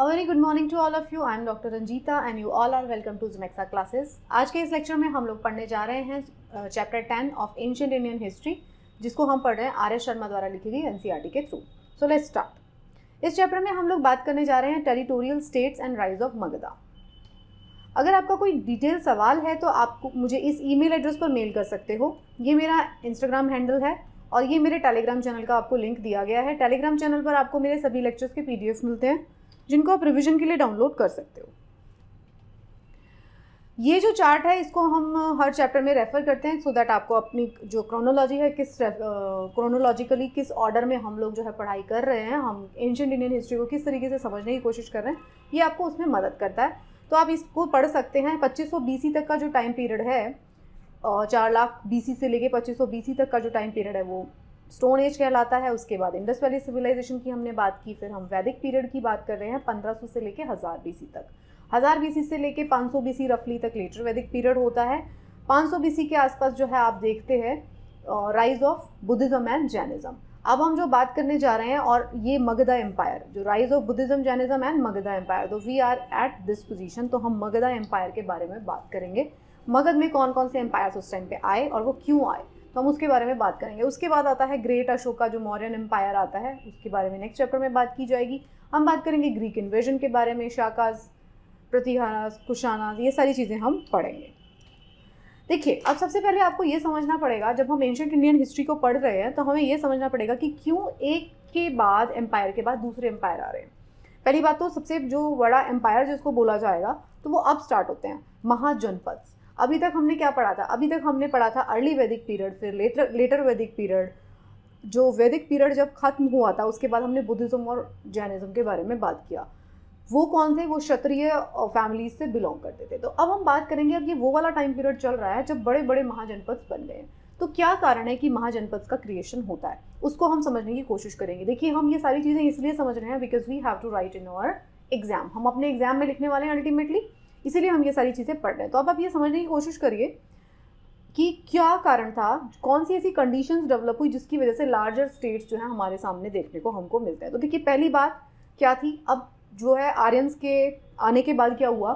A very good morning to all of you. I am Dr. Ranjita and you all are welcome to Zemexa classes. आज के इस lecture में हम लोग पढ़ने जा रहे हैं chapter 10 of ancient Indian history, जिसको हम पढ़ रहे हैं आर एस शर्मा द्वारा लिखी गई एनसीईआरटी के थ्रू. So let's start. इस चैप्टर में हम लोग बात करने जा रहे हैं territorial states and rise of Magadha. अगर आपका कोई डिटेल सवाल है तो आप मुझे इस ईमेल एड्रेस पर मेल कर सकते हो. ये मेरा इंस्टाग्राम हैंडल है और ये मेरे टेलीग्राम चैनल का आपको लिंक दिया गया है. टेलीग्राम चैनल पर आपको मेरे सभी लेक्चर्स के पीडीएफ मिलते हैं जिनको आप रिवीजन के लिए डाउनलोड कर सकते हो. ये जो चार्ट है इसको हम हर चैप्टर में रेफर करते हैं सो दैट आपको अपनी जो क्रोनोलॉजी है क्रोनोलॉजिकली किस ऑर्डर में हम लोग जो है पढ़ाई कर रहे हैं, हम एंशिएंट इंडियन हिस्ट्री को किस तरीके से समझने की कोशिश कर रहे हैं, ये आपको उसमें मदद करता है. तो आप इसको पढ़ सकते हैं. 2500 BC तक का जो टाइम पीरियड है, 4 लाख BC से लेके 2500 BC तक का जो टाइम पीरियड है वो स्टोन एज कहलाता है. उसके बाद इंडस वैली सिविलाइजेशन की हमने बात की. फिर हम वैदिक पीरियड की बात कर रहे हैं 1500 से लेके 1000 BC तक. 1000 BC से लेके 500 BC रफली तक लेटर वैदिक पीरियड होता है. 500 BC के आसपास जो है आप देखते हैं rise of Buddhism and Jainism. अब हम जो बात करने जा रहे हैं और ये मगधा एम्पायर, जो rise of Buddhism Jainism and Magadha empire, तो we are at this position. तो हम मगधा एम्पायर के बारे में बात करेंगे. मगध में कौन कौन से एम्पायर्स उस टाइम पे आए और वो क्यों आए, तो हम उसके बारे में बात करेंगे. उसके बाद आता है ग्रेट अशोका जो मौर्यन एम्पायर आता है, उसके बारे में नेक्स्ट चैप्टर में बात की जाएगी. हम बात करेंगे ग्रीक इन्वेजन के बारे में, शाकाज, प्रतिहारास, कुशानास, ये सारी चीज़ें हम पढ़ेंगे. देखिए, अब सबसे पहले आपको ये समझना पड़ेगा, जब हम एंशिएंट इंडियन हिस्ट्री को पढ़ रहे हैं तो हमें ये समझना पड़ेगा कि क्यों एक के बाद एम्पायर के बाद दूसरे एम्पायर आ रहे हैं. पहली बात तो सबसे जो बड़ा एम्पायर जिसको बोला जाएगा तो वो अब स्टार्ट होते हैं महाजनपद. अभी तक हमने क्या पढ़ा था? अभी तक हमने पढ़ा था अर्ली वैदिक पीरियड, फिर लेटर वैदिक पीरियड. जो वैदिक पीरियड जब खत्म हुआ था उसके बाद हमने बुद्धिज्म और जैनिज्म के बारे में बात किया. वो कौन थे? वो क्षत्रिय फैमिलीज से बिलोंग करते थे. तो अब हम बात करेंगे, अब ये वो वाला टाइम पीरियड चल रहा है जब बड़े बड़े महाजनपद बन गए हैं. तो क्या कारण है कि महाजनपद का क्रिएशन होता है, उसको हम समझने की कोशिश करेंगे. देखिए, हम ये सारी चीज़ें इसलिए समझ रहे हैं because we have to write in our exam. हम अपने एग्जाम में लिखने वाले हैं अल्टीमेटली, इसीलिए हम ये सारी चीज़ें पढ़ रहे हैं. तो अब आप ये समझने की कोशिश करिए कि क्या कारण था, कौन सी ऐसी कंडीशंस डेवलप हुई जिसकी वजह से लार्जर स्टेट्स जो है हमारे सामने देखने को हमको मिलते हैं. तो देखिए, पहली बात क्या थी, अब जो है आर्यंस के आने के बाद क्या हुआ,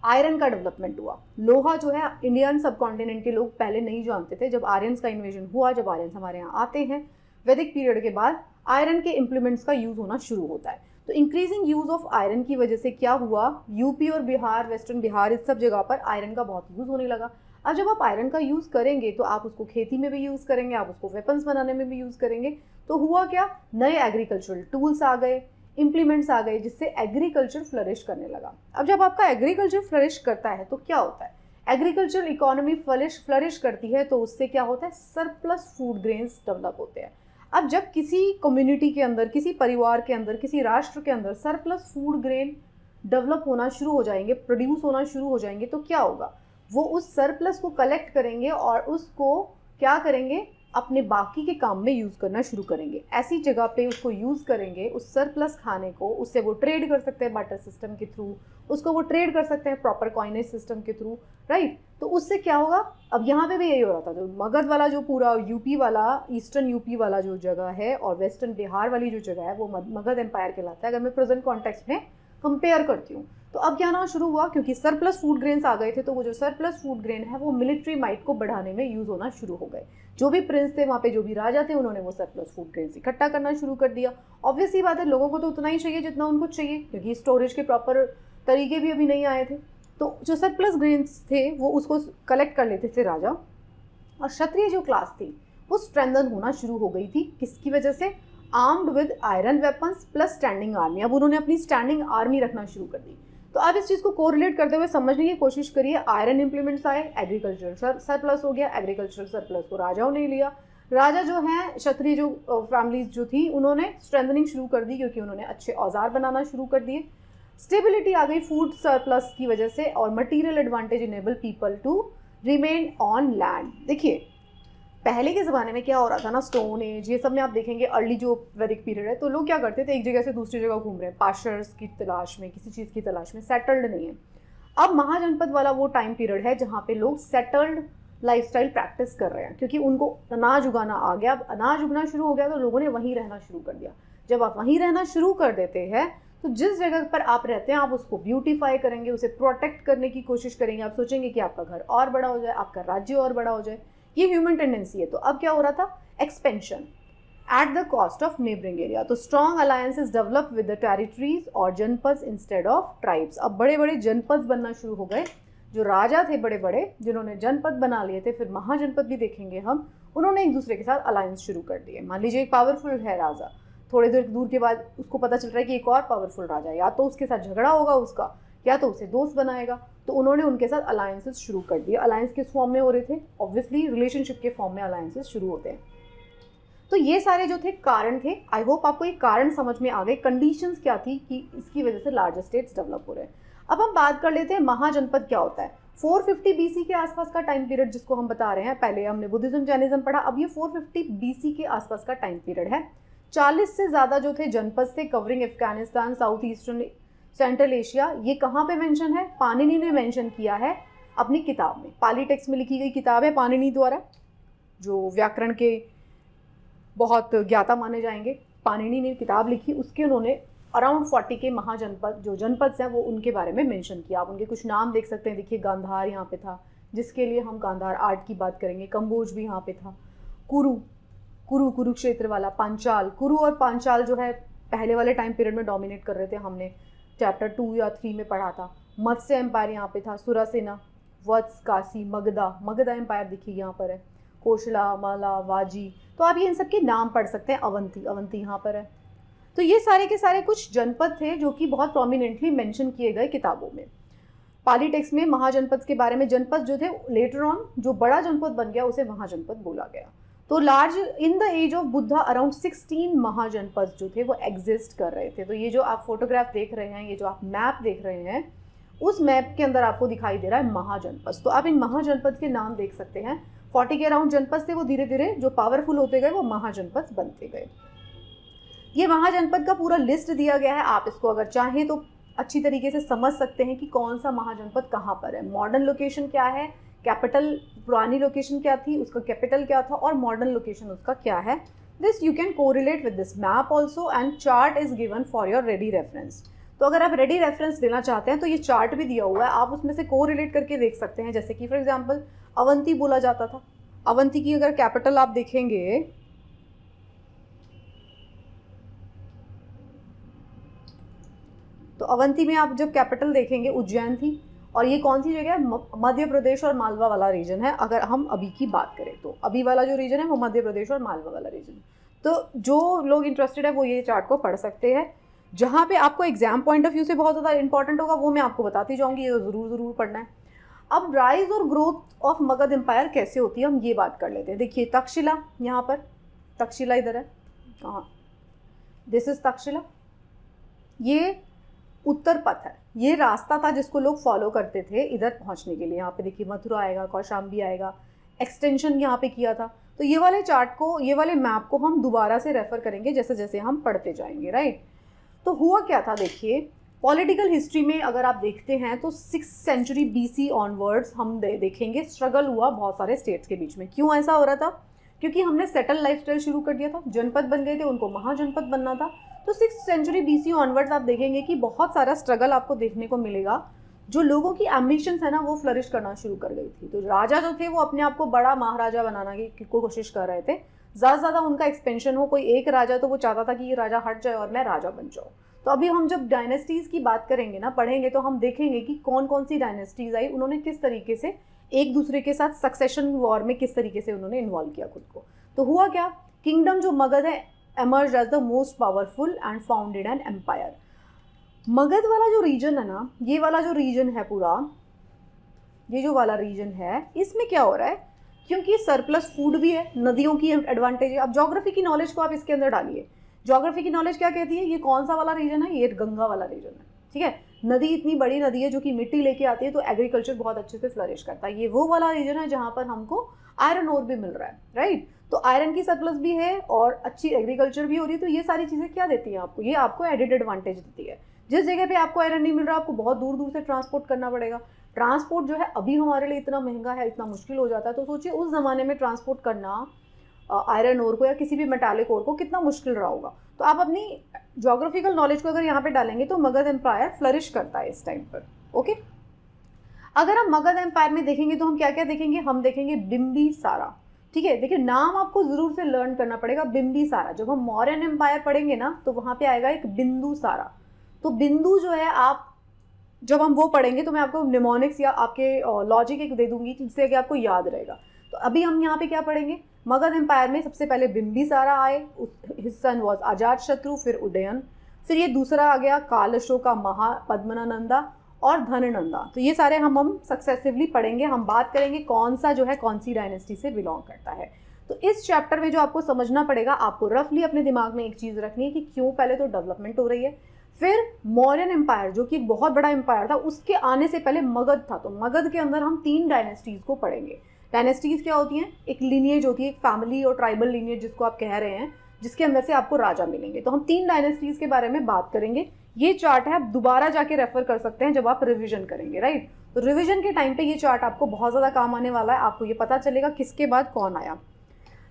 आयरन का डेवलपमेंट हुआ. लोहा जो है इंडियन सब कॉन्टिनेंट के लोग पहले नहीं जानते थे. जब आर्यंस का इन्वेजन हुआ, जब आर्यंस हमारे यहाँ आते हैं, वैदिक पीरियड के बाद आयरन के इम्प्लीमेंट्स का यूज़ होना शुरू होता है. तो इंक्रीजिंग यूज़ ऑफ आयरन की वजह से क्या हुआ, यूपी और बिहार, वेस्टर्न बिहार, इस सब जगह पर आयरन का बहुत यूज़ होने लगा. अब जब आप आयरन का यूज़ करेंगे तो आप उसको खेती में भी यूज़ करेंगे, आप उसको वेपन्स बनाने में भी यूज़ करेंगे. तो हुआ क्या, नए एग्रीकल्चरल टूल्स आ गए, इम्प्लीमेंट्स आ गए, जिससे एग्रीकल्चर फ्लरिश करने लगा. अब जब आपका एग्रीकल्चर फ्लरिश करता है तो क्या होता है, एग्रीकल्चर इकोनॉमी फ्लरिश करती है तो उससे क्या होता है, सरप्लस फूड ग्रेन्स डेवलप होते हैं. अब जब किसी कम्युनिटी के अंदर, किसी परिवार के अंदर, किसी राष्ट्र के अंदर सरप्लस फूड ग्रेन डेवलप होना शुरू हो जाएंगे, प्रोड्यूस होना शुरू हो जाएंगे, तो क्या होगा, वो उस सरप्लस को कलेक्ट करेंगे और उसको क्या करेंगे, अपने बाकी के काम में यूज़ करना शुरू करेंगे. ऐसी जगह पे उसको यूज़ करेंगे, उस सरप्लस खाने को. उससे वो ट्रेड कर सकते हैं बार्टर सिस्टम के थ्रू, उसको वो ट्रेड कर सकते हैं प्रॉपर कॉइनेज सिस्टम के थ्रू, राइट. तो उससे क्या होगा, अब यहाँ पे भी यही हो रहा था. जो मगध वाला जो पूरा यूपी वाला, ईस्टर्न यूपी वाला जो जगह है और वेस्टर्न बिहार वाली जो जगह है वो मगध एम्पायर कहलाता है, अगर मैं प्रेजेंट कॉन्टेक्स्ट में कंपेयर करती हूँ. तो अब क्या ना शुरू हुआ, क्योंकि सरप्लस फूड ग्रेन्स आ गए थे, तो वो जो सरप्लस फूड ग्रेन है वो मिलिट्री माइट को बढ़ाने में यूज़ होना शुरू हो गए. जो भी प्रिंस थे वहाँ पे, जो भी राजा थे, उन्होंने वो सरप्लस फूड ग्रेन्स इकट्ठा करना शुरू कर दिया. ऑब्वियसली बात है, लोगों को तो उतना ही चाहिए जितना उनको चाहिए, क्योंकि स्टोरेज के प्रॉपर तरीके भी अभी नहीं आए थे. तो जो सरप्लस ग्रेन्स थे वो उसको कलेक्ट कर लेते थे राजा, और क्षत्रिय जो क्लास थी वो स्ट्रेंथन होना शुरू हो गई थी. किसकी वजह से, armed with iron weapons plus standing army. अब उन्होंने अपनी स्टैंडिंग आर्मी रखना शुरू कर दी. तो अब इस चीज़ को कोरिलेट करते हुए समझने की कोशिश करिए. आयरन इंप्लीमेंट्स आए, एग्रीकल्चर सरप्लस हो गया, एग्रीकल्चर सरप्लस को राजाओं ने लिया. राजा जो हैं, क्षत्रिय जो फैमिलीज जो थी, उन्होंने स्ट्रेंथनिंग शुरू कर दी क्योंकि उन्होंने अच्छे औजार बनाना शुरू कर दिए. स्टेबिलिटी आ गई फूड सरप्लस की वजह से, और material advantage enable people to remain on land. देखिए, पहले के ज़माने में क्या हो रहा था ना, स्टोन एज, ये सब में आप देखेंगे अर्ली जो वैदिक पीरियड है, तो लोग क्या करते थे, एक जगह से दूसरी जगह घूम रहे हैं, पाशर्स की तलाश में, किसी चीज़ की तलाश में, सेटल्ड नहीं है. अब महाजनपद वाला वो टाइम पीरियड है जहाँ पे लोग सेटल्ड लाइफस्टाइल प्रैक्टिस कर रहे हैं, क्योंकि उनको अनाज उगाना आ गया. अब अनाज उगना शुरू हो गया तो लोगों ने वहीं रहना शुरू कर दिया. जब आप वहीं रहना शुरू कर देते हैं तो जिस जगह पर आप रहते हैं आप उसको ब्यूटीफाई करेंगे, उसे प्रोटेक्ट करने की कोशिश करेंगे, आप सोचेंगे कि आपका घर और बड़ा हो जाए, आपका राज्य और बड़ा हो जाए। ये ह्यूमन टेंडेंसी है। तो अब क्या हो रहा था, expansion at the cost of neighbouring area. तो strong alliances develop with the territories और जनपद इंस्टेड ऑफ ट्राइब्स। अब बड़े बड़े जनपद बनना शुरू हो गए। जो राजा थे बड़े बड़े, जिन्होंने जनपद बना लिए थे, फिर महाजनपद भी देखेंगे हम, उन्होंने एक दूसरे के साथ अलायंस शुरू कर दिए। मान लीजिए एक पावरफुल है राजा, थोड़ी देर दूर के बाद उसको पता चल रहा है कि एक और पावरफुल राजा है, या तो उसके साथ झगड़ा होगा उसका, या तो उसे दोस्त बनाएगा। तो उन्होंने उनके साथ अलायंसेस शुरू कर दिए। अलायंस किस फॉर्म में हो रहे थे, ऑब्वियसली रिलेशनशिप के फॉर्म में अलायंसेस शुरू होते हैं। तो ये सारे जो थे कारण थे। आई होप आपको ये कारण समझ में आ गए, कंडीशंस क्या थी कि इसकी वजह से लार्जर स्टेट्स डेवलप हो रहे हैं। अब हम बात कर लेते हैं महाजनपद क्या होता है। 450 बीसी के आसपास का टाइम पीरियड जिसको हम बता रहे हैं, पहले हमने बुद्धिज्म जैनिज्म पढ़ा, अब ये 450 बीसी के आसपास का टाइम पीरियड है। 40 से ज़्यादा जो थे जनपद थे covering Afghanistan, south eastern, central Asia. ये कहाँ पे मेंशन है, पाणिनि ने मेंशन किया है अपनी किताब में। पाली टेक्स्ट में लिखी गई किताब है पाणिनि द्वारा, जो व्याकरण के बहुत ज्ञाता माने जाएंगे। पाणिनि ने किताब लिखी, उसके उन्होंने अराउंड 40 के महाजनपद जो जनपद हैं वो उनके बारे में मेंशन किया। आप उनके कुछ नाम देख सकते हैं। देखिए गांधार यहाँ पे था, जिसके लिए हम गांधार आर्ट की बात करेंगे। कंबोज भी यहाँ पे था। कुरुक्षेत्र वाला, पांचाल। कुरु और पांचाल जो है पहले वाले टाइम पीरियड में डोमिनेट कर रहे थे, हमने चैप्टर 2 या 3 में पढ़ा था। मत्स्य एम्पायर यहाँ पे था, सुरासेना, वत्स, काशी, मगधा एम्पायर देखिए यहाँ पर है, कोशला, माला, वाजी। तो आप ये इन सब के नाम पढ़ सकते हैं। अवंती यहाँ पर है। तो ये सारे के सारे कुछ जनपद थे जो कि बहुत प्रोमिनेंटली मेंशन किए गए किताबों में। पाली टेक्स्ट में महाजनपद के बारे में, जनपद जो थे लेटर ऑन जो बड़ा जनपद बन गया उसे महाजनपद बोला गया। तो large in the age of Buddha around 16 Mahajanapada जो थे वो एग्जिस्ट कर रहे थे। तो ये जो आप फोटोग्राफ देख रहे हैं, ये जो आप मैप देख रहे हैं, उस मैप के अंदर आपको दिखाई दे रहा है महाजनपद। तो आप इन महाजनपद के नाम देख सकते हैं। 40 के अराउंड जनपद थे, वो धीरे धीरे जो पावरफुल होते गए वो महाजनपद बनते गए। ये महाजनपद का पूरा लिस्ट दिया गया है। आप इसको अगर चाहें तो अच्छी तरीके से समझ सकते हैं कि कौन सा महाजनपद कहाँ पर है। मॉडर्न लोकेशन क्या है, कैपिटल पुरानी लोकेशन क्या थी, उसका कैपिटल क्या था, और मॉडर्न लोकेशन उसका क्या है। This you can correlate with this map also and chart is given for your ready reference. तो अगर आप रेडी रेफरेंस देना चाहते हैं तो ये चार्ट भी दिया हुआ है, आप उसमें से कोरिलेट करके देख सकते हैं। जैसे कि फॉर एग्जाम्पल अवंती बोला जाता था। अवंती की अगर कैपिटल आप देखेंगे तो अवंती में आप जब कैपिटल देखेंगे उज्जैन थी। और ये कौन सी जगह है, मध्य प्रदेश और मालवा वाला रीजन है। अगर हम अभी की बात करें तो अभी वाला जो रीजन है वो मध्य प्रदेश और मालवा वाला रीजन है। तो जो लोग इंटरेस्टेड है वो ये चार्ट को पढ़ सकते हैं। जहाँ पे आपको एग्जाम पॉइंट ऑफ व्यू से बहुत ज़्यादा इंपॉर्टेंट होगा वो मैं आपको बताती जाऊँगी, ये ज़रूर पढ़ना है। अब राइज और ग्रोथ ऑफ मगध एम्पायर कैसे होती है हम ये बात कर लेते हैं। देखिए तक्षशिला, यहाँ पर तक्षशिला इधर है, कहाँ, दिस इज तक्षशिला। ये उत्तर पथ है, ये रास्ता था जिसको लोग फॉलो करते थे इधर पहुंचने के लिए। यहाँ पे देखिए मथुरा आएगा, कौशाम्बी आएगा, एक्सटेंशन यहाँ पे किया था। तो ये वाले चार्ट को, ये वाले मैप को हम दोबारा से रेफर करेंगे जैसे जैसे हम पढ़ते जाएंगे, राइट। तो हुआ क्या था, देखिए पॉलिटिकल हिस्ट्री में अगर आप देखते हैं तो 6th सेंचुरी BC ऑनवर्ड्स हम देखेंगे स्ट्रगल हुआ बहुत सारे स्टेट्स के बीच में। क्यों ऐसा हो रहा था, क्योंकि हमने सेटल लाइफस्टाइल शुरू कर दिया था, जनपद बन गए थे, उनको महाजनपद बनना था। तो 6th सेंचुरी BC ऑनवर्ड्स आप देखेंगे कि बहुत सारा स्ट्रगल आपको देखने को मिलेगा। जो लोगों की एम्बिशंस है ना वो फ्लरिश करना शुरू कर गई थी। तो राजा जो थे वो अपने आप को बड़ा महाराजा बनाना की कोशिश कर रहे थे, ज़्यादा से ज़्यादा उनका एक्सपेंशन हो। कोई एक राजा तो वो चाहता था कि ये राजा हट जाए और मैं राजा बन जाऊँ। तो अभी हम जब डायनेस्टीज़ की बात करेंगे ना, पढ़ेंगे, तो हम देखेंगे कि कौन कौन सी डायनेस्टीज़ आई, उन्होंने किस तरीके से एक दूसरे के साथ सक्सेशन वॉर में किस तरीके से उन्होंने इन्वॉल्व किया खुद को। तो हुआ क्या, किंगडम जो मगध है emerged as the most powerful and founded an empire। Magadh वाला जो रीजन है ना, ये वाला जो रीजन है पूरा, ये जो वाला रीजन है, इसमें क्या हो रहा है, क्योंकि सरप्लस फूड भी है, नदियों की एडवांटेज है। अब ज्योग्राफी की नॉलेज को आप इसके अंदर डालिए। ज्योग्राफी की नॉलेज क्या कहती है, ये कौन सा वाला रीजन है, ये गंगा वाला रीजन है, ठीक है। नदी इतनी बड़ी नदी है जो कि मिट्टी लेके आती है, तो एग्रीकल्चर बहुत अच्छे से फ्लरिश करता है। ये वो वाला रीजन है जहाँ पर हमको आयरन ओर भी मिल रहा है, राइट। तो आयरन की सरप्लस भी है और अच्छी एग्रीकल्चर भी हो रही है। तो ये सारी चीज़ें क्या देती हैं आपको, ये आपको एडेड एडवांटेज देती है। जिस जगह पे आपको आयरन नहीं मिल रहा, आपको बहुत दूर दूर से ट्रांसपोर्ट करना पड़ेगा। ट्रांसपोर्ट जो है अभी हमारे लिए इतना महंगा है, इतना मुश्किल हो जाता है। तो सोचिए उस ज़माने में ट्रांसपोर्ट करना आयरन ओर को या किसी भी मेटालिक ओर को कितना मुश्किल रहा होगा। तो आप अपनी ज्योग्राफिकल नॉलेज को अगर यहाँ पे डालेंगे तो मगध एम्पायर फ्लरिश करता है इस टाइम पर। ओके, अगर हम मगध एम्पायर में देखेंगे तो हम क्या क्या देखेंगे, हम देखेंगे बिम्बिसारा। ठीक है, देखिए नाम आपको जरूर से लर्न करना पड़ेगा, बिम्बिसारा। जब हम मौर्यन एम्पायर पढ़ेंगे ना तो वहाँ पे आएगा एक बिंदुसारा। तो बिंदु जो है, आप जब हम वो पढ़ेंगे तो मैं आपको निमोनिक्स या आपके लॉजिक एक दे दूंगी जिससे कि आपको याद रहेगा। तो अभी हम यहाँ पे क्या पढ़ेंगे, मगध एम्पायर में सबसे पहले बिम्बिसारा आए, हिज सन वाज अजातशत्रु, फिर उदयन, फिर ये दूसरा आ गया काल अशोका, महापद्मनानंदा और धननंदा। तो ये सारे हम सक्सेसिवली पढ़ेंगे। हम बात करेंगे कौन सा जो है कौन सी डायनेस्टी से बिलोंग करता है। तो इस चैप्टर में जो आपको समझना पड़ेगा, आपको रफली अपने दिमाग में एक चीज़ रखनी है कि क्यों पहले तो डेवलपमेंट हो रही है, फिर मौर्यन एम्पायर जो कि एक बहुत बड़ा एम्पायर था, उसके आने से पहले मगध था। तो मगध के अंदर हम 3 डायनेस्टीज़ को पढ़ेंगे। डायनेस्टीज़ क्या होती हैं, एक लीनिएज होती है, एक फैमिली और ट्राइबल लीनिएज जिसको आप कह रहे हैं, जिसके अंदर से आपको राजा मिलेंगे। तो हम 3 डायनेस्टीज़ के बारे में बात करेंगे। ये चार्ट है, आप दोबारा जाके रेफर कर सकते हैं जब आप रिवीजन करेंगे, राइट। तो रिवीजन के टाइम पे ये चार्ट आपको बहुत ज़्यादा काम आने वाला है, आपको ये पता चलेगा किसके बाद कौन आया।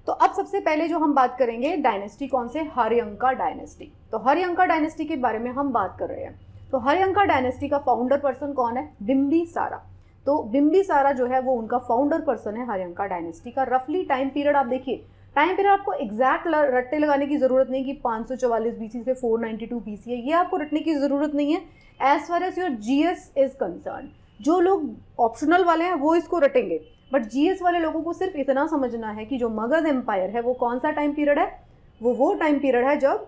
तो अब सबसे पहले जो हम बात करेंगे डायनेस्टी कौन से, हर्यंका डायनेस्टी। तो हर्यंका डायनेस्टी के बारे में हम बात कर रहे हैं। तो हर्यंका डायनेस्टी का फाउंडर पर्सन कौन है, बिम्बिसारा। तो बिम्बिसारा जो है वो उनका फाउंडर पर्सन है हर्यंका डायनेस्टी का। रफली टाइम पीरियड आप देखिए, टाइम पीरियड आपको एग्जैक्ट रट्टे लगाने की जरूरत नहीं कि 544 बीसी से 492 बीसी है, ये आपको रटने की जरूरत नहीं है। As far as your GS is concern, जो लोग ऑप्शनल वाले हैं वो इसको रटेंगे, बट जीएस वाले लोगों को सिर्फ इतना समझना है कि जो मगध एम्पायर है वो कौन सा टाइम पीरियड है, वो टाइम पीरियड है जब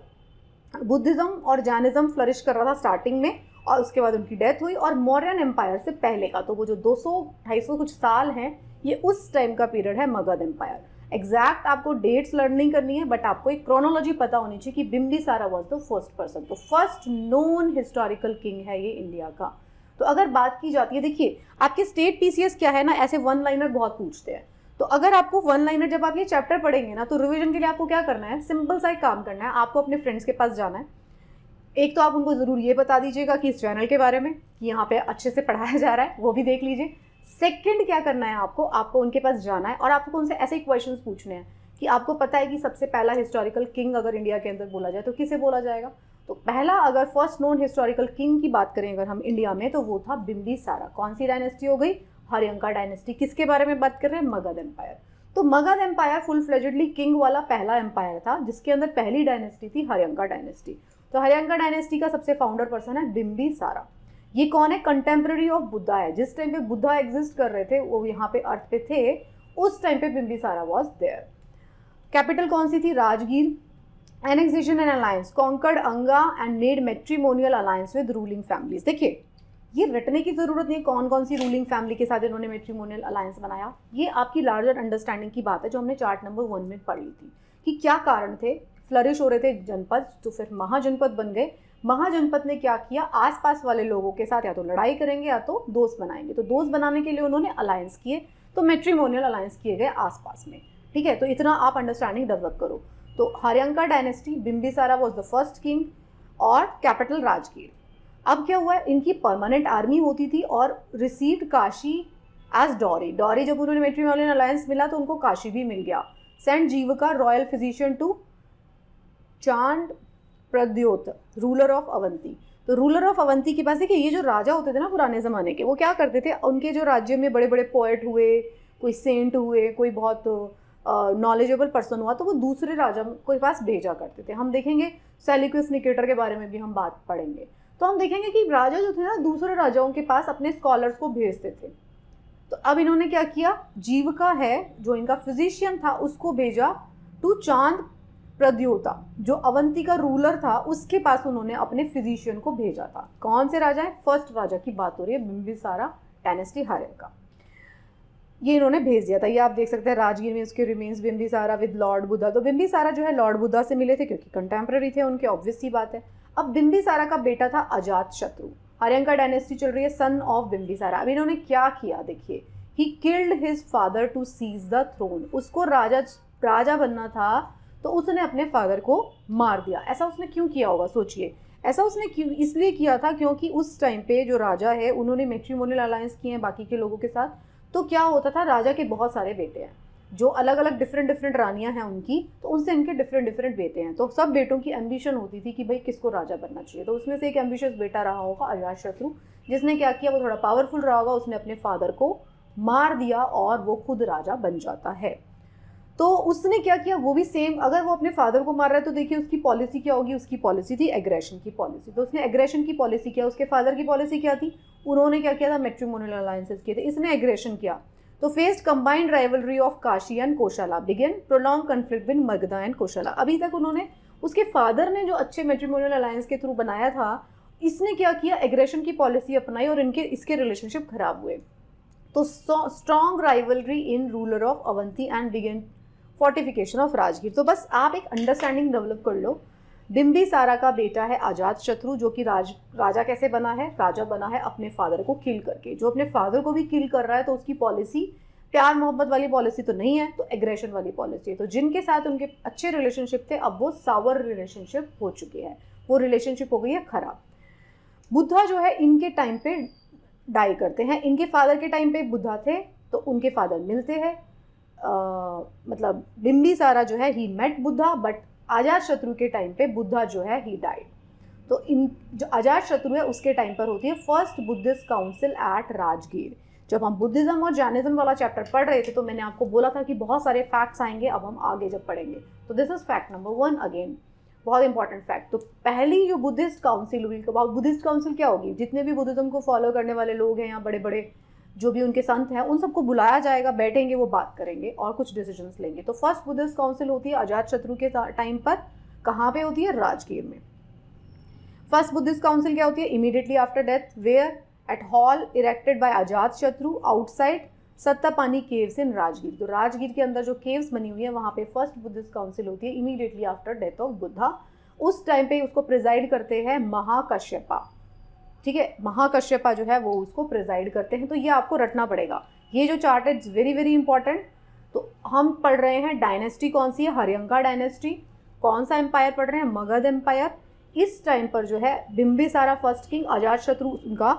बुद्धिज्म और जैनिज्म फ्लरिश कर रहा था स्टार्टिंग में, और उसके बाद उनकी डेथ हुई। और मौर्यन एम्पायर से पहले का, तो वो जो 200-250 कुछ साल हैं, ये उस टाइम का पीरियड है मगध एम्पायर। एग्जैक्ट आपको डेट्स लर्न नहीं करनी है, बट आपको एक क्रोनोलॉजी पता होनी चाहिए कि Bimbisara was the first person. तो फर्स्ट नोन हिस्टोरिकल किंग है ये इंडिया का। तो अगर बात की जाती है, देखिए आपके स्टेट पीसीएस क्या है ना, ऐसे 1 लाइनर बहुत पूछते हैं। तो अगर आपको 1 लाइनर जब आप ये चैप्टर पढ़ेंगे ना, तो रिवीजन के लिए आपको क्या करना है, सिंपल सा एक काम करना है, आपको अपने फ्रेंड्स के पास जाना है। एक तो आप उनको ज़रूर ये बता दीजिएगा कि इस चैनल के बारे में कि यहाँ पे अच्छे से पढ़ाया जा रहा है, वो भी देख लीजिए। सेकंड क्या करना है, आपको उनके पास जाना है और आपको उनसे ऐसे क्वेश्चंस पूछने हैं कि आपको पता है कि सबसे पहला हिस्टोरिकल किंग अगर इंडिया के अंदर बोला जाए तो किसे बोला जाएगा। तो पहला, अगर फर्स्ट नोन हिस्टोरिकल किंग की बात करें अगर हम इंडिया में, तो वो था बिम्बिसारा। कौन सी डायनेस्टी हो गई, हर्यंका डायनेस्टी। किसके बारे में बात कर रहे हैं, मगध एम्पायर। तो Magadha empire full fledgedly king वाला पहला एम्पायर था, जिसके अंदर पहली डायनेस्टी थी हर्यंका डायनेस्टी। तो हर्यंका डायनेस्टी का सबसे फाउंडर पर्सन है बिम्बिसारा। ये कौन है, कंटेम्प्रेरी ऑफ बुद्धा है। जिस टाइम पे बुद्धा एग्जिस्ट कर रहे थे, वो यहाँ पे अर्थ पे थे, उस टाइम पे बिम्बिसारा वॉज देयर। कैपिटल कौन सी थी, Rajgir. Annexation and alliance, conquered Anga and made matrimonial alliance with ruling families. देखिए ये रटने की जरूरत नहीं कौन कौन सी रूलिंग फैमिली के साथ इन्होंने मैट्रिमोनियल अलायंस बनाया। ये आपकी लार्जर अंडरस्टैंडिंग की बात है जो हमने चार्ट नंबर 1 में पढ़ ली थी कि क्या कारण थे। फ्लरिश हो रहे थे जनपद, तो फिर महाजनपद बन गए। महाजनपद ने क्या किया, आसपास वाले लोगों के साथ या तो लड़ाई करेंगे या तो दोस्त बनाएंगे। तो दोस्त बनाने के लिए उन्होंने अलायंस किए, तो मैट्रिमोनियल अलायंस किए गए आसपास में। ठीक है, तो इतना आप अंडरस्टैंडिंग डेवलप करो। तो Haryanka dynasty, Bimbisara was the first king और कैपिटल राजगीर। अब क्या हुआ, इनकी परमानेंट आर्मी होती थी और received Kashi as dowry. Dowry जब उन्होंने मैट्रिमोनियल अलायंस मिला तो उनको काशी भी मिल गया। Sent Jivaka royal physician to Chand Pradyot, ruler of Avanti. तो रूलर ऑफ अवंती के पास, देखिए ये जो राजा होते थे ना पुराने ज़माने के, वो क्या करते थे, उनके जो राज्य में बड़े बड़े पोएट हुए, कोई सेंट हुए, कोई बहुत नॉलेजेबल पर्सन हुआ, तो वो दूसरे राजा के पास भेजा करते थे। हम देखेंगे सेल्यूकस निकेटर के बारे में भी हम बात पढ़ेंगे। तो हम देखेंगे कि राजा जो थे ना दूसरे राजाओं के पास अपने स्कॉलर्स को भेजते थे। तो अब इन्होंने क्या किया, जीविका है जो इनका फिजिशियन था उसको भेजा टू चांद प्रद्योता, जो अवंती का रूलर था उसके पास उन्होंने अपने फिजिशियन को भेजा था। कौन से राजा है, फर्स्ट राजा की बात हो रही है, बिम्बिसारा डायनेस्टी हर्यंका। ये इन्होंने भेज दिया था। ये आप देख सकते हैं राजगीर में उसके remains, Bimbisara with Lord Buddha. तो बिम्बिसारा जो है लॉर्ड बुद्धा से मिले थे क्योंकि कंटेम्प्रेरी थे उनके, ऑब्वियस सी बात है। अब बिम्बिसारा का बेटा था अजातशत्रु। हर्यंका डायनेस्टी चल रही है, सन ऑफ बिम्बिसारा। अब इन्होंने क्या किया, देखिए, he killed his father to seize the throne. उसको राजा बनना था तो उसने अपने फादर को मार दिया। ऐसा उसने क्यों किया होगा, सोचिए। ऐसा उसने क्यों, इसलिए किया था क्योंकि उस टाइम पे जो राजा है उन्होंने मैट्रिमोनियल अलायंस किए हैं बाकी के लोगों के साथ। तो क्या होता था, राजा के बहुत सारे बेटे हैं, जो अलग अलग डिफरेंट डिफरेंट रानियां हैं उनकी, तो उनसे इनके डिफरेंट डिफरेंट बेटे हैं। तो सब बेटों की एम्बिशन होती थी कि भाई किसको राजा बनना चाहिए। तो उसमें से एक एम्बिशियस बेटा रहा होगा अजातशत्रु, जिसने क्या किया, वो थोड़ा पावरफुल रहा होगा, उसने अपने फादर को मार दिया और वो खुद राजा बन जाता है। तो उसने क्या किया, वो भी सेम, अगर वो अपने फादर को मार रहा है तो देखिए उसकी पॉलिसी क्या होगी, उसकी पॉलिसी थी एग्रेशन की पॉलिसी। तो उसने एग्रेशन की पॉलिसी किया। उसके फादर की पॉलिसी क्या थी, उन्होंने क्या किया था, मैट्रिमोनियल अलायंसेस किए थे, इसने एग्रेशन किया। तो faced combined rivalry of Kashi and Kosala, begin prolong conflict between Magadha and Kosala. अभी तक उन्होंने, उसके फादर ने जो अच्छे मैट्रिमोनियल अलायंस के थ्रू बनाया था, इसने क्या किया, एग्रेशन की पॉलिसी अपनाई और इसके रिलेशनशिप खराब हुए। तो strong rivalry in ruler of Avanti and begin fortification of Rajgir. तो बस आप एक अंडरस्टैंडिंग डेवलप कर लो। बिंबिसारा का बेटा है अजातशत्रु, जो कि राजा कैसे बना है, राजा बना है अपने फादर को किल करके। जो अपने फादर को भी किल कर रहा है तो उसकी पॉलिसी प्यार मोहब्बत वाली पॉलिसी तो नहीं है, तो एग्रेशन वाली पॉलिसी है। तो जिनके साथ उनके अच्छे रिलेशनशिप थे, अब वो सावर रिलेशनशिप हो चुके हैं, वो रिलेशनशिप हो गई है खराब। बुद्धा जो है इनके टाइम पे डाई करते हैं। इनके फादर के टाइम पे बुद्धा थे, तो उनके फादर मिलते हैं। मतलब बिंबिसारा जो है he met Buddha, but Ajatashatru के टाइम पे बुद्धा जो है ही डाइड। तो इन जो अजातशत्रु है उसके टाइम पर होती है first Buddhist council at Rajgir. जब हम बुद्धिज्म और जैनिज्म वाला चैप्टर पढ़ रहे थे तो मैंने आपको बोला था कि बहुत सारे फैक्ट्स आएंगे, अब हम आगे जब पढ़ेंगे। तो this is fact number 1, again बहुत इंपॉर्टेंट फैक्ट। तो पहली जो बुद्धिस्ट काउंसिल हुई, बुद्धिस्ट काउंसिल क्या होगी, जितने भी बुद्धिज्म को फॉलो करने वाले लोग हैं या बड़े बड़े जो भी उनके संत हैं, उन सबको बुलाया जाएगा, बैठेंगे, वो बात करेंगे और कुछ डिसीजंस लेंगे। तो फर्स्ट बुद्धिस्ट काउंसिल होती है अजातशत्रु के टाइम पर। कहाँ पे होती है, राजगीर में। फर्स्ट बुद्धिस्ट काउंसिल क्या होती है, immediately after death, were at hall erected by Ajatashatru outside Sattaparni caves in Rajgir. तो राजगीर के अंदर जो केव्स बनी हुई है वहाँ पे फर्स्ट बुद्धिस्ट काउंसिल होती है immediately after death of Buddha. उस टाइम पे उसको प्रिजाइड करते हैं महाकश्यपा, ठीक है, महाकश्यपा जो है वो उसको प्रिजाइड करते हैं। तो ये आपको रटना पड़ेगा, ये जो चार्ट है इट्स वेरी वेरी इंपॉर्टेंट। तो हम पढ़ रहे हैं डायनेस्टी कौन सी है, हर्यंका डायनेस्टी। कौन सा एम्पायर पढ़ रहे हैं, मगध एम्पायर। इस टाइम पर जो है बिंबिसारा फर्स्ट किंग, अजातशत्रु उनका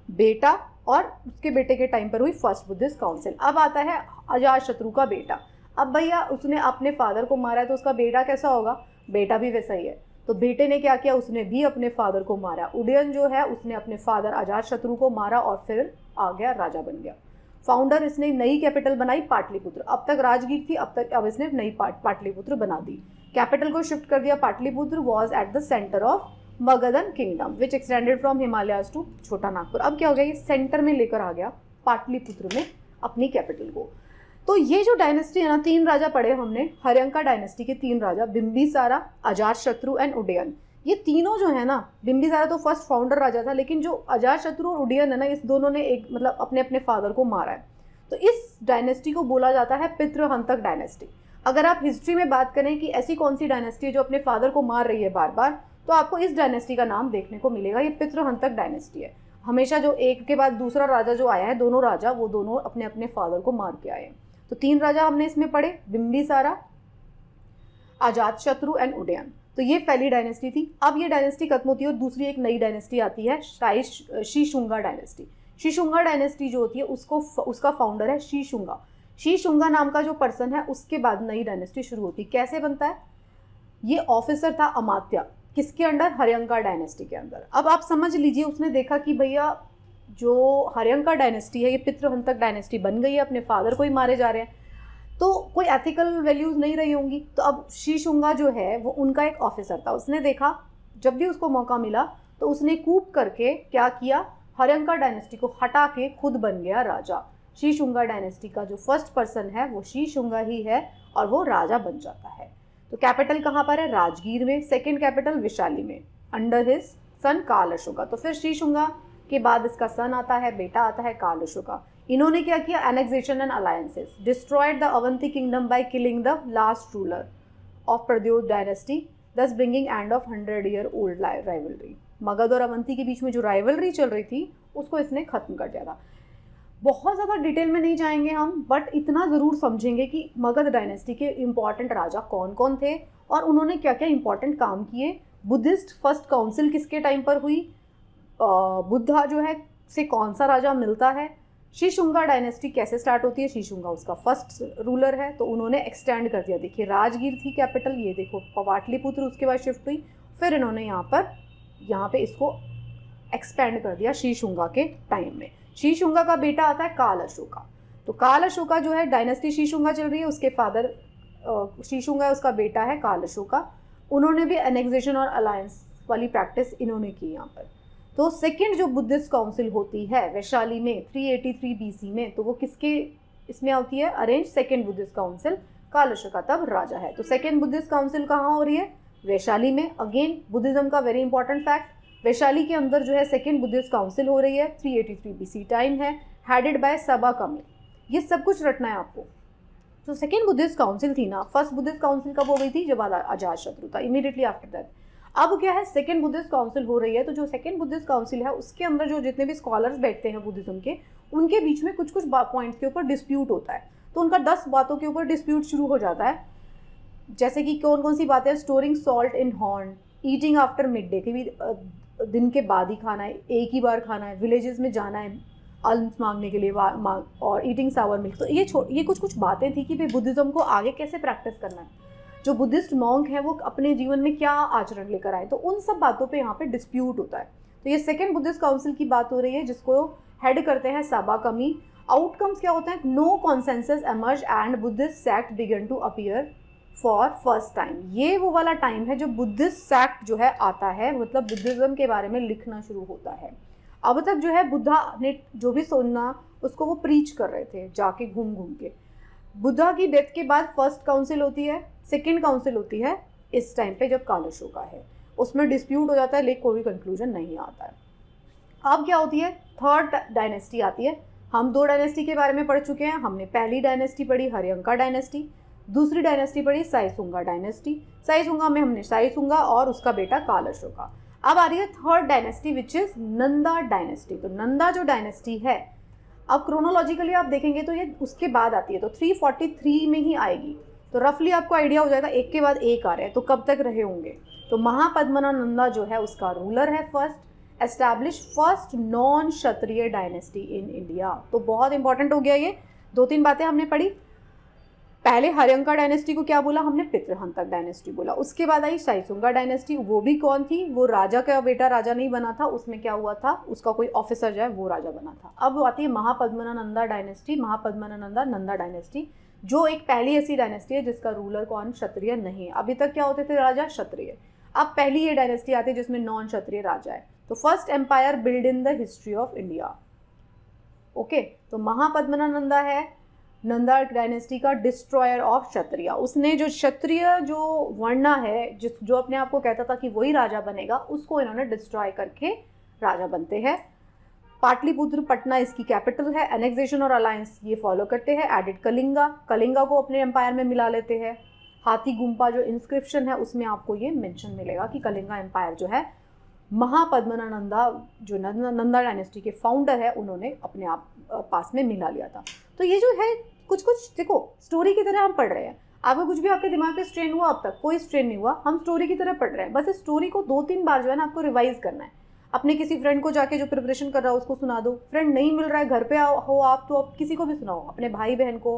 बेटा, और उसके बेटे के टाइम पर हुई फर्स्ट बुद्धिस्ट काउंसिल। अब आता है अजातशत्रु का बेटा। अब भैया उसने अपने फादर को मारा है तो उसका बेटा कैसा होगा, बेटा भी वैसा ही है। तो बेटे ने क्या किया, उसने भी अपने फादर को मारा। उदयन जो है उसने अपने फादर अजातशत्रु को मारा और फिर आ गया, राजा बन गया। फाउंडर, इसने नई कैपिटल बनाई पाटलिपुत्र। अब तक राजगीर थी, अब इसने नई पाटलिपुत्र बना दी। कैपिटल को शिफ्ट कर दिया। Pataliputra was at the centre of Magadhan kingdom which extended from Himalayas to Chota Nagpur. अब क्या हो गया, ये सेंटर में लेकर आ गया पाटलिपुत्र में अपनी कैपिटल को। तो ये जो डायनेस्टी है ना, 3 राजा पढ़े हमने, हर्यंका डायनेस्टी के 3 राजा, बिंबिसारा, अजातशत्रु एंड उदयन। ये तीनों जो है ना, बिंबिसारा तो फर्स्ट फाउंडर राजा था, लेकिन जो अजातशत्रु और उदयन है ना, इस दोनों ने एक मतलब अपने अपने फादर को मारा है। तो इस डायनेस्टी को बोला जाता है पितृहंतक डायनेस्टी। अगर आप हिस्ट्री में बात करें कि ऐसी कौन सी डायनेस्टी है जो अपने फादर को मार रही है बार बार, तो आपको इस डायनेस्टी का नाम देखने को मिलेगा। ये पितृहंतक डायनेस्टी है। हमेशा जो एक के बाद दूसरा राजा जो आया है, दोनों राजा वो दोनों अपने अपने फादर को मार के आए हैं। तो 3 राजा हमने इसमें पढ़े, बिंबिसारा, अजातशत्रु एंड उदयन। तो ये पहली डायनेस्टी थी। अब ये डायनेस्टी खत्म होती है और दूसरी एक नई डायनेस्टी आती है, शीशुंगा डायनेस्टी। शीशुंगा डायनेस्टी जो होती है उसका फाउंडर है शीशुंगा। शीशुंगा नाम का जो पर्सन है, उसके बाद नई डायनेस्टी शुरू होती है। कैसे बनता है, ये ऑफिसर था अमात्या, किसके अंडर, हर्यंका डायनेस्टी के अंदर। अब आप समझ लीजिए, उसने देखा कि भैया जो हर्यंका डायनेस्टी है ये पितृहंतक डायनेस्टी बन गई है, अपने फादर को ही मारे जा रहे हैं, तो कोई एथिकल वैल्यूज़ नहीं रही होंगी। तो अब शीशुंगा जो है वो उनका एक ऑफिसर था। उसने देखा, जब भी उसको मौका मिला तो उसने कूप करके क्या किया, हर्यंका डायनेस्टी को हटा के खुद बन गया राजा। शीशुंगा डायनेस्टी का जो फर्स्ट पर्सन है वो शीशुंगा ही है और वो राजा बन जाता है। तो कैपिटल कहाँ पर है, राजगीर में। सेकेंड कैपिटल विशाली में, अंडर हिज सन काल अशोका। तो फिर शीशुंगा के बाद इसका सन आता है, बेटा आता है काल अशोका। इन्होंने क्या किया, annexation and alliances, destroyed the Avanti kingdom by killing the last ruler of Pradyota dynasty, thus bringing end of 100-year-old rivalry. Magadha और अवंती के बीच में जो राइवलरी चल रही थी उसको इसने खत्म कर दिया था। बहुत ज़्यादा डिटेल में नहीं जाएंगे हम, बट इतना ज़रूर समझेंगे कि मगध डायनेस्टी के इम्पॉर्टेंट राजा कौन कौन थे और उन्होंने क्या क्या इम्पॉर्टेंट काम किए। बुद्धिस्ट फर्स्ट काउंसिल किसके टाइम पर हुई, बुद्धा जो है से कौन सा राजा मिलता है, शीशुंगा डायनेस्टी कैसे स्टार्ट होती है? शीशुंगा उसका फर्स्ट रूलर है, तो उन्होंने एक्सटेंड कर दिया। देखिए राजगीर थी कैपिटल, ये देखो पाटलिपुत्र उसके बाद शिफ्ट हुई, फिर इन्होंने यहाँ पे इसको एक्सपेंड कर दिया शीशुंगा के टाइम में। शीशुंगा का बेटा आता है काल अशोका। तो काल अशोका जो है डायनेस्टी शीशुंगा चल रही है, उसके फादर शीशुंगा है, उसका बेटा है काल अशोका। उन्होंने भी एनेक्सेशन और अलायंस वाली प्रैक्टिस इन्होंने की यहाँ पर। तो सेकंड जो बुद्धिस्ट काउंसिल होती है वैशाली में 383 BC में, तो वो किसके इसमें होती है? अरेंज सेकंड बुद्धिस्ट काउंसिल, काल अशोका तब राजा है। तो सेकंड बुद्धिस्ट काउंसिल कहाँ हो रही है? वैशाली में। अगेन बुद्धिज्म का वेरी इंपॉर्टेंट फैक्ट, वैशाली के अंदर जो है सेकंड बुद्धिस्ट काउंसिल हो रही है, 383 BC टाइम है, हेडेड बाय सबा कमिल। ये सब कुछ रटना है आपको। जो सेकंड बुद्धिस्ट काउंसिल थी ना, फर्स्ट बुद्धिस्ट काउंसिल कब हो गई थी? जब अजातशत्रु था, इमीडिएटली आफ्टर दैट। अब क्या है, सेकंड बुद्धिस्ट काउंसिल हो रही है। तो जो सेकंड बुद्धिस्ट काउंसिल है उसके अंदर जो जितने भी स्कॉलर्स बैठते हैं बुद्धिज्म के, उनके बीच में कुछ कुछ पॉइंट्स के ऊपर डिस्प्यूट होता है। तो उनका 10 बातों के ऊपर डिस्प्यूट शुरू हो जाता है। जैसे कि कौन कौन सी बातें? Storing salt in horn, eating after mid day, कि भी दिन के बाद ही खाना है, एक ही बार खाना है, विलेजेस में जाना है अल्म्स मांगने के लिए और ईटिंग सावर मिल्क। तो ये कुछ कुछ बातें थी कि भाई बुद्धिज्म को आगे कैसे प्रैक्टिस करना है, जो बुद्धिस्ट मॉन्क है वो अपने जीवन में क्या आचरण लेकर आए। तो उन सब बातों पे यहाँ पे डिस्प्यूट होता है। तो ये सेकंड बुद्धिस्ट काउंसिल की बात हो रही है, जिसको हेड करते हैं साबा कमी। आउटकम्स क्या होते हैं? No consensus emerge and Buddhist sect began to appear for first time. ये वो वाला टाइम है जो बुद्धिस्ट सेक्ट जो है आता है, मतलब बुद्धिज्म के बारे में लिखना शुरू होता है। अब तक जो है बुद्धा ने जो भी सुनना उसको वो प्रीच कर रहे थे जाके घूम घूम के। बुद्धा की डेथ के बाद फर्स्ट काउंसिल होती है, सेकंड काउंसिल होती है इस टाइम पे जब काल अशोका है। उसमें डिस्प्यूट हो जाता है लेकिन कोई कंक्लूजन नहीं आता है। अब क्या होती है? थर्ड डायनेस्टी आती है। हम 2 डायनेस्टी के बारे में पढ़ चुके हैं। हमने पहली डायनेस्टी पढ़ी हर्यंका डायनेस्टी, दूसरी डायनेस्टी पढ़ी साइसुंगा डायनेस्टी। साइसुंगा में हमने साइसुंगा और उसका बेटा काल अशोका। अब आ रही है third dynasty which is Nanda dynasty. तो नंदा जो डायनेस्टी है, अब क्रोनोलॉजिकली आप देखेंगे तो ये उसके बाद आती है, तो 343 में ही आएगी। तो रफली आपको आइडिया हो जाएगा एक के बाद एक आ रहे हैं, तो कब तक रहे होंगे। तो महापद्मना नंदा जो है उसका रूलर है first, establish first non Kshatriya dynasty in India. तो बहुत इंपॉर्टेंट हो गया ये। 2-3 बातें हमने पढ़ी। पहले हर्यंका डायनेस्टी को क्या बोला हमने? पितृहंतक डायनेस्टी बोला। उसके बाद आई साइसुंगा डायनेस्टी। वो भी कौन थी? वो राजा का बेटा राजा नहीं बना था, उसमें क्या हुआ था, उसका कोई ऑफिसर जो है वो राजा बना था। अब आती है महापद्मना नंदा डायनेस्टी, महापद्मना नंदा डायनेस्टी, जो एक पहली ऐसी डायनेस्टी है जिसका रूलर कौन? क्षत्रिय नहीं है। अभी तक क्या होते थे राजा? क्षत्रिय। अब पहली ये डायनेस्टी आती है जिसमें नॉन क्षत्रिय राजा है। तो first empire build in the history of India. Okay, तो महापद्मना नंदा है नंदा डायनेस्टी का डिस्ट्रॉयर ऑफ क्षत्रिय। उसने जो क्षत्रिय जो वर्णा है, जो अपने आप को कहता था कि वही राजा बनेगा, उसको इन्होंने डिस्ट्रॉय करके राजा बनते हैं। पाटलिपुत्र पटना इसकी कैपिटल है। एनेक्सेशन और अलायंस ये फॉलो करते हैं। एडिड कलिंगा, कलिंगा को अपने एम्पायर में मिला लेते हैं। हाथी गुम्पा जो इंस्क्रिप्शन है उसमें आपको ये मेंशन मिलेगा कि कलिंगा एम्पायर जो है महापद्मना नंदा जो नंदा डायनेस्टी के फाउंडर है उन्होंने अपने आप पास में मिला लिया था। तो ये जो है कुछ कुछ देखो स्टोरी की तरह हम पढ़ रहे हैं। आपको कुछ भी आपके दिमाग पे स्ट्रेन हुआ? अब तक कोई स्ट्रेन नहीं हुआ, हम स्टोरी की तरह पढ़ रहे हैं। बस इस स्टोरी को 2-3 बार जो है ना आपको रिवाइज करना है। अपने किसी फ्रेंड को जाके जो प्रिपरेशन कर रहा हो उसको सुना दो। फ्रेंड नहीं मिल रहा है, घर पे हो आप, तो आप किसी को भी सुनाओ, अपने भाई बहन को,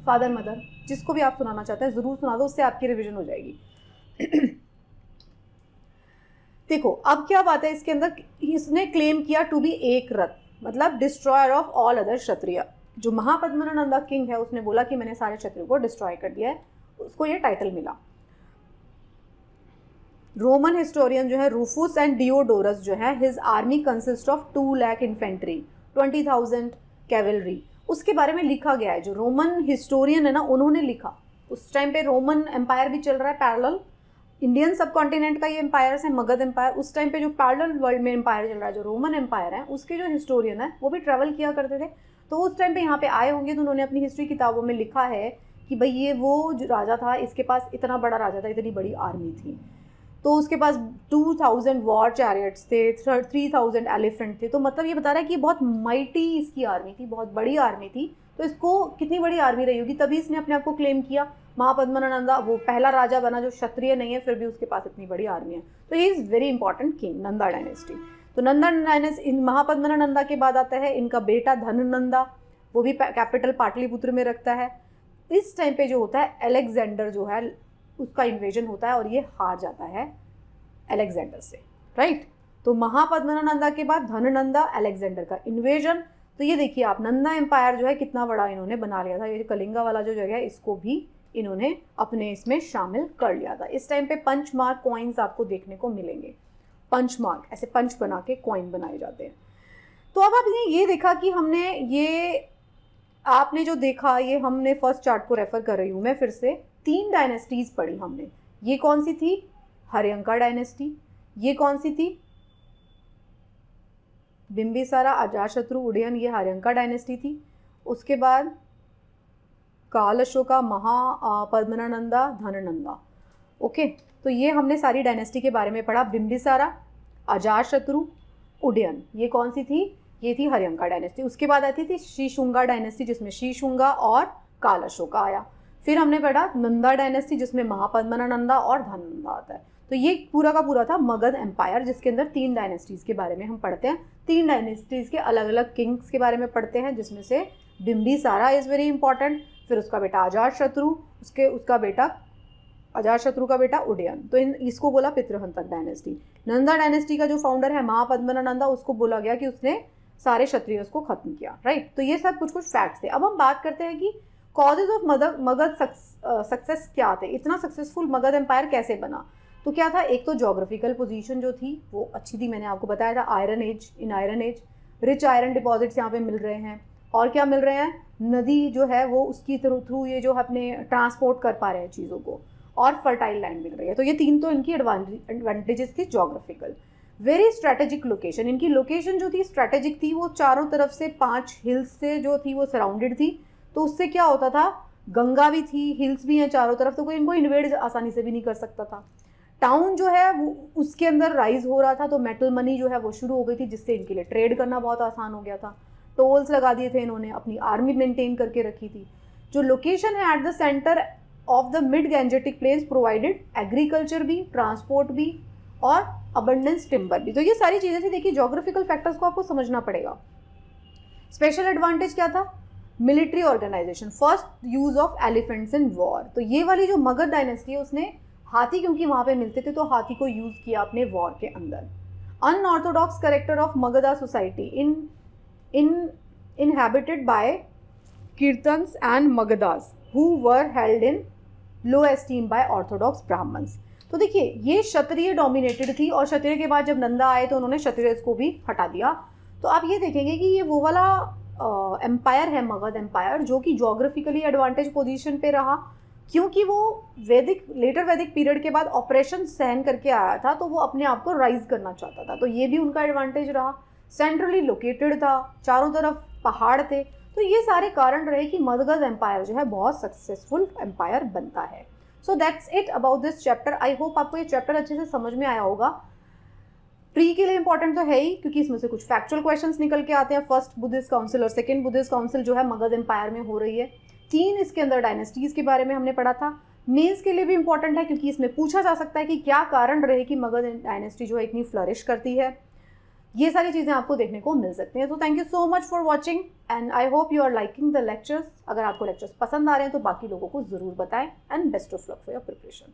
फादर मदर, जिसको भी आप सुनाना चाहते हैं ज़रूर सुना दो, उससे आपकी रिविजन हो जाएगी। देखो अब क्या बात है इसके अंदर, इसने क्लेम किया टू बी एक रथ, मतलब डिस्ट्रॉयर ऑफ ऑल अदर क्षत्रिय। जो महापद्मना नंदा किंग है उसने बोला कि मैंने सारे क्षत्रियों को डिस्ट्रॉय कर दिया है, उसको ये टाइटल मिला। रोमन हिस्टोरियन जो है रूफुस एंड डियोडोरस जो है, his army consist of 2 lakh infantry, 20,000 cavalry, उसके बारे में लिखा गया है। जो रोमन हिस्टोरियन है ना उन्होंने लिखा, उस टाइम पे रोमन एम्पायर भी चल रहा है पैरेलल, इंडियन सब कॉन्टिनेंट का ये एम्पायर है मगध एम्पायर। उस टाइम पे जो पैरेलल वर्ल्ड में एम्पायर चल रहा है जो रोमन एम्पायर है, उसके जो हिस्टोरियन है वो भी ट्रैवल किया करते थे। तो उस टाइम पे यहाँ पे आए होंगे तो उन्होंने अपनी हिस्ट्री किताबों में लिखा है कि भाई ये वो जो राजा था, इसके पास इतना बड़ा राजा था, इतनी बड़ी आर्मी थी, तो उसके पास 2000 वॉर चैरियट्स थे, 3000 एलिफेंट थे। तो मतलब ये बता रहा है कि बहुत माइटी इसकी आर्मी थी, बहुत बड़ी आर्मी थी। तो इसको कितनी बड़ी आर्मी रही होगी, तभी इसने अपने आप को क्लेम किया। महापद्मना नंदा वो पहला राजा बना जो क्षत्रिय नहीं है, फिर भी उसके पास इतनी बड़ी आर्मी है। तो he is very important king, Nanda dynasty. तो नंदा डायनेस्टी, महापद्मना नंदा के बाद आता है इनका बेटा धननंदा, वो भी कैपिटल पाटलिपुत्र में रखता है। इस टाइम पे जो होता है अलेक्जेंडर जो है उसका इन्वेजन होता है और ये हार जाता है अलेक्जेंडर से, राइट। तो महापद्मना नंदा के बाद धननंदा, अलेक्जेंडर का इन्वेजन। तो ये देखिए आप, नंदा एम्पायर जो है कितना बड़ा इन्होंने बना लिया था। ये कलिंगा वाला जो जगह है इसको भी इन्होंने अपने इसमें शामिल कर लिया था। इस टाइम पे पंच मार्क कॉइन्स आपको देखने को मिलेंगे। पंच मार्क, ऐसे पंच बना के कॉइन बनाए जाते हैं। तो अब आपने ये देखा कि हमने ये, आपने जो देखा ये, हमने फर्स्ट चार्ट को रेफर कर रही हूँ मैं फिर से, 3 डायनेस्टीज पढ़ी हमने। ये कौन सी थी? हर्यंका डायनेस्टी। ये कौन सी थी? बिंबिसारा, अजातशत्रु, उदयन, ये हर्यंका डायनेस्टी थी। उसके बाद काल अशोका, महापद्मना नंदा, धननंदा। ओके, तो ये हमने सारी डायनेस्टी के बारे में पढ़ा। बिंबिसारा, अजातशत्रु, उदयन, ये कौन सी थी? ये थी हर्यंका डायनेस्टी। उसके बाद आती थी शीशुंगा डायनेस्टी जिसमें शीशुंगा और काल अशोका आया। फिर हमने पढ़ा नंदा डायनेस्टी जिसमें महापद्मना नंदा और धननंदा आता है। तो ये पूरा का पूरा था मगध एम्पायर, जिसके अंदर 3 डायनेस्टीज़ के बारे में हम पढ़ते हैं। 3 डायनेस्टीज़ के अलग अलग किंग्स के बारे में पढ़ते हैं, जिसमें से बिंबिसारा इज़ वेरी इंपॉर्टेंट, फिर उसका बेटा अजातशत्रु, उसका बेटा अजातशत्रु का बेटा उदयन। तो इसको बोला पितृहंतक डायनेस्टी। नंदा डायनेस्टी का जो फाउंडर है महापद्मना नंदा, उसको बोला गया कि उसने सारे क्षत्रियों को खत्म किया, राइट। तो ये सब कुछ फैक्ट्स थे। अब हम बात करते हैं कि कॉजेज ऑफ मगध सक्सेस क्या थे, इतना सक्सेसफुल मगध एम्पायर कैसे बना। तो क्या था? एक तो जोग्राफिकल पोजीशन जो थी वो अच्छी थी, मैंने आपको बताया था। Iron age, in iron age rich iron deposits यहाँ पे मिल रहे हैं। और क्या मिल रहे हैं? नदी जो है वो उसकी थ्रू ये जो अपने ट्रांसपोर्ट कर पा रहे हैं चीज़ों को, और फर्टाइल लैंड मिल रही है। तो ये 3 तो इनकी एडवांटेजेस थी जोग्राफिकल। वेरी स्ट्रैटेजिक लोकेशन, इनकी लोकेशन जो थी स्ट्रैटेजिक थी। वो चारों तरफ से 5 हिल्स से जो थी वो सराउंडेड थी। तो उससे क्या होता था, गंगा भी थी, हिल्स भी हैं चारों तरफ, तो कोई इनको इन्वेड आसानी से भी नहीं कर सकता था। टाउन जो है वो उसके अंदर राइज हो रहा था, तो मेटल मनी जो है वो शुरू हो गई थी, जिससे इनके लिए ट्रेड करना बहुत आसान हो गया था। टोल्स लगा दिए थे इन्होंने, अपनी आर्मी मेंटेन करके रखी थी। जो लोकेशन है eight the centre of the mid Gangetic plains provided agriculture भी, ट्रांसपोर्ट भी और अबंडेंस टिम्बर भी। तो ये सारी चीज़ें थी। देखिए जोग्राफिकल फैक्टर्स को आपको समझना पड़ेगा। स्पेशल एडवांटेज क्या था? Military organisation, first use of elephants in war. तो ये वाली जो मगध डायनेस्टी है उसने हाथी, क्योंकि वहाँ पे मिलते थे, तो हाथी को यूज़ किया अपने वॉर के अंदर। Unorthodox character of Magadha society inhabited by Kirtans and Magadhas who were held in low esteem by orthodox Brahmins। तो देखिए ये क्षत्रिय डोमिनेटेड थी, और क्षत्रिय के बाद जब नंदा आए तो उन्होंने क्षत्रिय को भी हटा दिया। तो आप ये देखेंगे कि ये वो वाला एम्पायर है मगध एम्पायर, जो कि जोग्राफिकली एडवांटेज पोजीशन पे रहा, क्योंकि वो लेटर वैदिक पीरियड के बाद ऑपरेशन सहन करके आया था, तो वो अपने आप को राइज करना चाहता था। तो ये भी उनका एडवांटेज रहा। सेंट्रली लोकेटेड था, चारों तरफ पहाड़ थे। तो ये सारे कारण रहे कि मगध एम्पायर जो है बहुत सक्सेसफुल एम्पायर बनता है। So that's it about this chapter. I hope आपको ये चैप्टर अच्छे से समझ में आया होगा। प्री के लिए इंपॉर्टेंट तो है ही, क्योंकि इसमें से कुछ फैक्चुअल क्वेश्चंस निकल के आते हैं। फर्स्ट बुद्धिस्ट काउंसिल और सेकेंड बुद्धिस्ट काउंसिल जो है मगध एम्पायर में हो रही है। 3 इसके अंदर डायनेस्टीज के बारे में हमने पढ़ा था। मेंस के लिए भी इंपॉर्टेंट है, क्योंकि इसमें पूछा जा सकता है कि क्या कारण रहे कि मगध डायनेस्टी जो है इतनी फ्लरिश करती है। ये सारी चीज़ें आपको देखने को मिल सकती हैं। तो thank you so much for watching and I hope you are liking the lectures. अगर आपको लेक्चर्स पसंद आ रहे हैं तो बाकी लोगों को ज़रूर बताएं and best of luck for your preparation.